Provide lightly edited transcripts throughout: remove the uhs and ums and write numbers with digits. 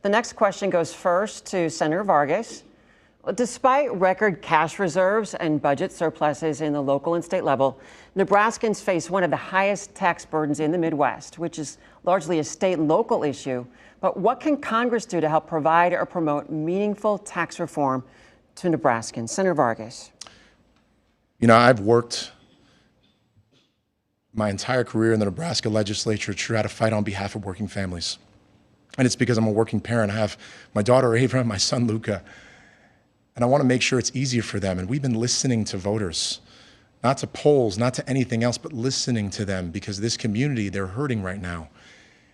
The next question goes first to Senator Vargas. Despite record cash reserves and budget surpluses in the local and state level, Nebraskans face one of the highest tax burdens in the Midwest, which is largely a state and local issue. But what can Congress do to help provide or promote meaningful tax reform to Nebraskans? Senator Vargas. You know, I've worked my entire career in the Nebraska legislature to try to fight on behalf of working families. And it's because I'm a working parent. I have my daughter Ava and my son Luca. And I want to make sure it's easier for them. And we've been listening to voters, not to polls, not to anything else, but listening to them, because this community, they're hurting right now.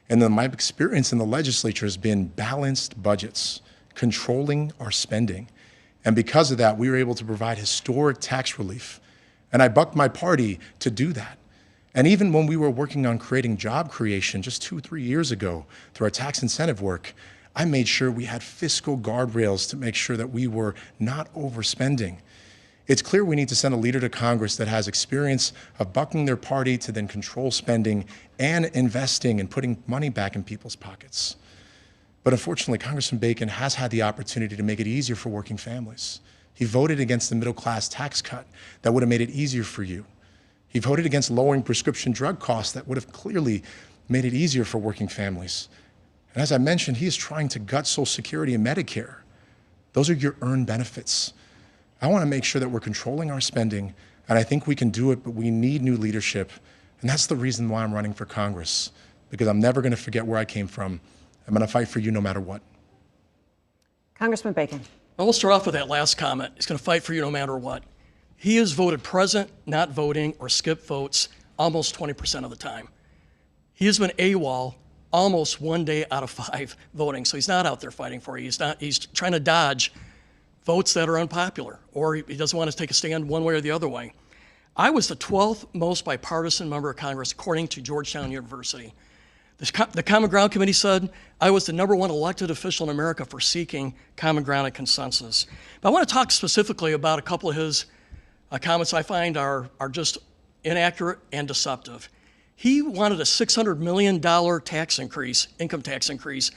And then my experience in the legislature has been balanced budgets, controlling our spending. And because of that, we were able to provide historic tax relief. And I bucked my party to do that. And even when we were working on creating job creation just 2-3 years ago through our tax incentive work, I made sure we had fiscal guardrails to make sure that we were not overspending. It's clear we need to send a leader to Congress that has experience of bucking their party to then control spending and investing and putting money back in people's pockets. But unfortunately, Congressman Bacon has had the opportunity to make it easier for working families. He voted against the middle class tax cut that would have made it easier for you. He voted against lowering prescription drug costs that would have clearly made it easier for working families. And as I mentioned, he is trying to gut Social Security and Medicare. Those are your earned benefits. I want to make sure that we're controlling our spending, and I think we can do it, but we need new leadership. And that's the reason why I'm running for Congress, because I'm never going to forget where I came from. I'm going to fight for you no matter what. Congressman Bacon. We'll start off with that last comment. He's going to fight for you no matter what. He has voted present, not voting, or skipped votes almost 20% of the time. He has been AWOL almost 1 day out of 5 voting, so he's not out there fighting for you. He's trying to dodge votes that are unpopular, or he doesn't want to take a stand one way or the other way. I was the 12th most bipartisan member of Congress, according to Georgetown University. The Common Ground Committee said I was the #1 elected official in America for seeking common ground and consensus. But I want to talk specifically about a couple of his comments I find are just inaccurate and deceptive. He wanted a $600 million tax increase, income tax increase,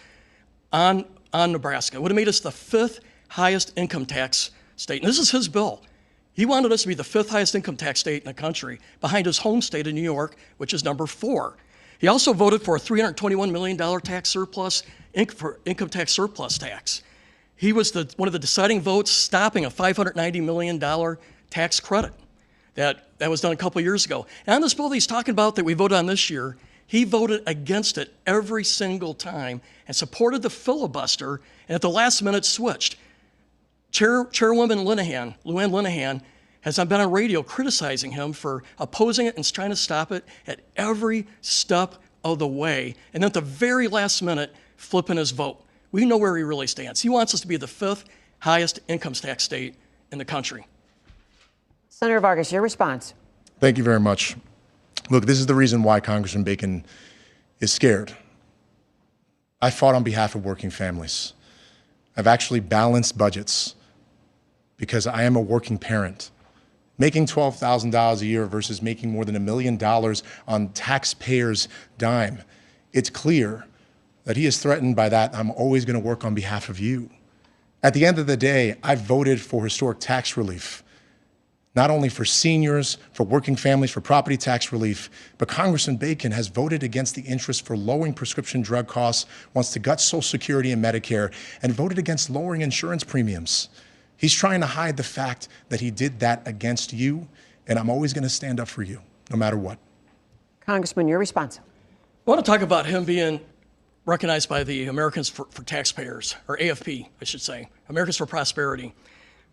on Nebraska. It would have made us the 5th highest income tax state. And this is his bill. He wanted us to be the 5th highest income tax state in the country, behind his home state of New York, which is #4. He also voted for a $321 million tax surplus, income tax surplus tax. He was one of the deciding votes stopping a $590 million tax credit that was done a couple years ago. And on this bill that he's talking about that we voted on this year, he voted against it every single time and supported the filibuster, and at the last minute switched. Chairwoman Luann Linehan has been on radio criticizing him for opposing it and trying to stop it at every step of the way, and then at the very last minute, flipping his vote. We know where he really stands. He wants us to be the 5th highest income tax state in the country. Senator Vargas, your response. Thank you very much. Look, this is the reason why Congressman Bacon is scared. I fought on behalf of working families. I've actually balanced budgets because I am a working parent. Making $12,000 a year versus making more than $1 million on taxpayers' dime. It's clear that he is threatened by that. I'm always going to work on behalf of you. At the end of the day, I voted for historic tax relief, not only for seniors, for working families, for property tax relief, but Congressman Bacon has voted against the interest for lowering prescription drug costs, wants to gut Social Security and Medicare, and voted against lowering insurance premiums. He's trying to hide the fact that he did that against you, and I'm always going to stand up for you, no matter what. Congressman, your response. I want to talk about him being recognized by the Americans for Taxpayers, or AFP, I should say, Americans for Prosperity.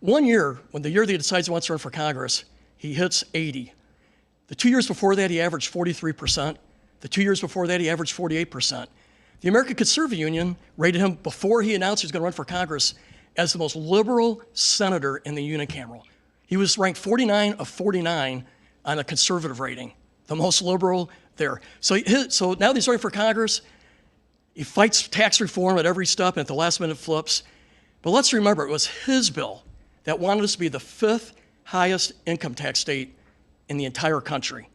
1 year, when the year that he decides he wants to run for Congress, he hits 80. The 2 years before that, he averaged 43%. The 2 years before that, he averaged 48%. The American Conservative Union rated him, before he announced he was going to run for Congress, as the most liberal senator in the unicameral. He was ranked 49 of 49 on a conservative rating, the most liberal there. So now that he's running for Congress, he fights tax reform at every step and at the last minute flips. But let's remember, it was his bill that wanted us to be the 5th highest income tax state in the entire country.